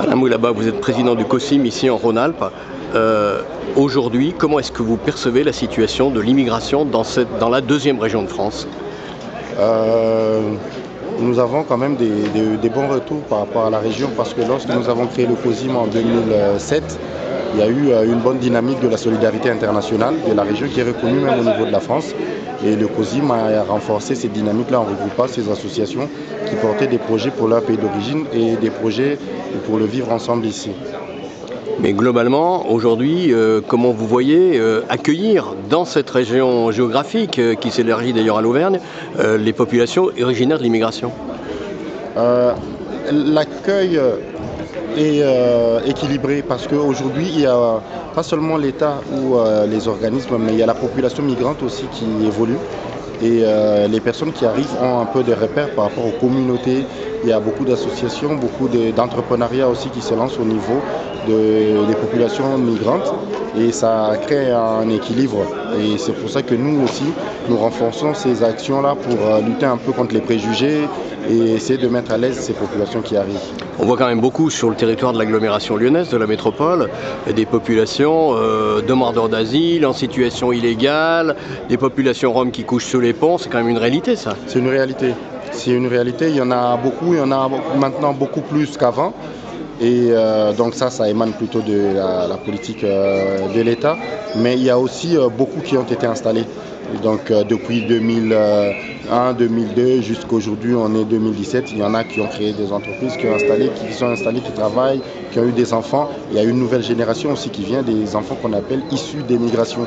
Alain Moulaba, vous êtes président du COSIM ici en Rhône-Alpes. Aujourd'hui, comment est-ce que vous percevez la situation de l'immigration dans la deuxième région de France? Nous avons quand même des bons retours par rapport à la région parce que lorsque nous avons créé le COSIM en 2007, il y a eu une bonne dynamique de la solidarité internationale de la région qui est reconnue même au niveau de la France. Et le COSIM a renforcé cette dynamique-là en regroupant ces associations qui portaient des projets pour leur pays d'origine et des projets pour le vivre ensemble ici. Mais globalement, aujourd'hui, comment vous voyez accueillir dans cette région géographique qui s'élargit d'ailleurs à l'Auvergne, les populations originaires de l'immigration? L'accueil est équilibré parce qu'aujourd'hui, il n'y a pas seulement l'État ou les organismes, mais il y a la population migrante aussi qui évolue. Et les personnes qui arrivent ont un peu des repères par rapport aux communautés. Il y a beaucoup d'associations, beaucoup d'entrepreneuriat aussi qui se lancent au niveau des populations migrantes et ça crée un équilibre. Et c'est pour ça que nous aussi, nous renforçons ces actions-là pour lutter un peu contre les préjugés et essayer de mettre à l'aise ces populations qui arrivent. On voit quand même beaucoup sur le territoire de l'agglomération lyonnaise, de la métropole, des populations demandeurs d'asile, en situation illégale, des populations roms qui couchent sous les ponts. C'est quand même une réalité, ça. C'est une réalité. C'est une réalité. Il y en a beaucoup, il y en a maintenant beaucoup plus qu'avant. Et donc ça émane plutôt de la politique de l'État. Mais il y a aussi beaucoup qui ont été installés. Donc depuis 2001, 2002 jusqu'à aujourd'hui, on est 2017, il y en a qui ont créé des entreprises, qui sont installés, qui travaillent, qui ont eu des enfants. Il y a une nouvelle génération aussi qui vient, des enfants qu'on appelle issus des migrations,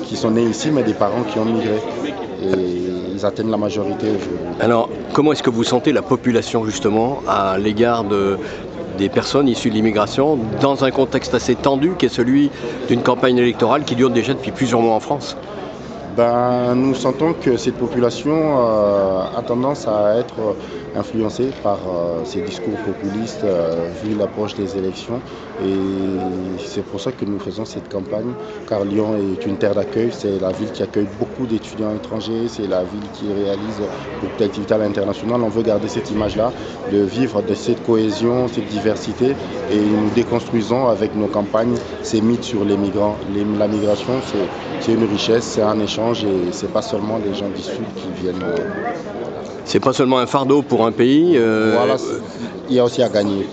qui sont nés ici mais des parents qui ont migré. Et ils atteignent la majorité aujourd'hui. Alors, comment est-ce que vous sentez la population justement à l'égard des personnes issues de l'immigration dans un contexte assez tendu qui est celui d'une campagne électorale qui dure déjà depuis plusieurs mois en France? Nous sentons que cette population a tendance à être influencée par ces discours populistes vu l'approche des élections. Et c'est pour ça que nous faisons cette campagne, car Lyon est une terre d'accueil. C'est la ville qui accueille beaucoup d'étudiants étrangers, c'est la ville qui réalise beaucoup d'activités à l'international. On veut garder cette image-là, de vivre de cette cohésion, cette diversité. Et nous déconstruisons avec nos campagnes ces mythes sur les migrants. La migration, c'est une richesse, c'est un échange. Et c'est pas seulement les gens du Sud qui viennent. C'est pas seulement un fardeau pour un pays. Voilà, il y a aussi à gagner.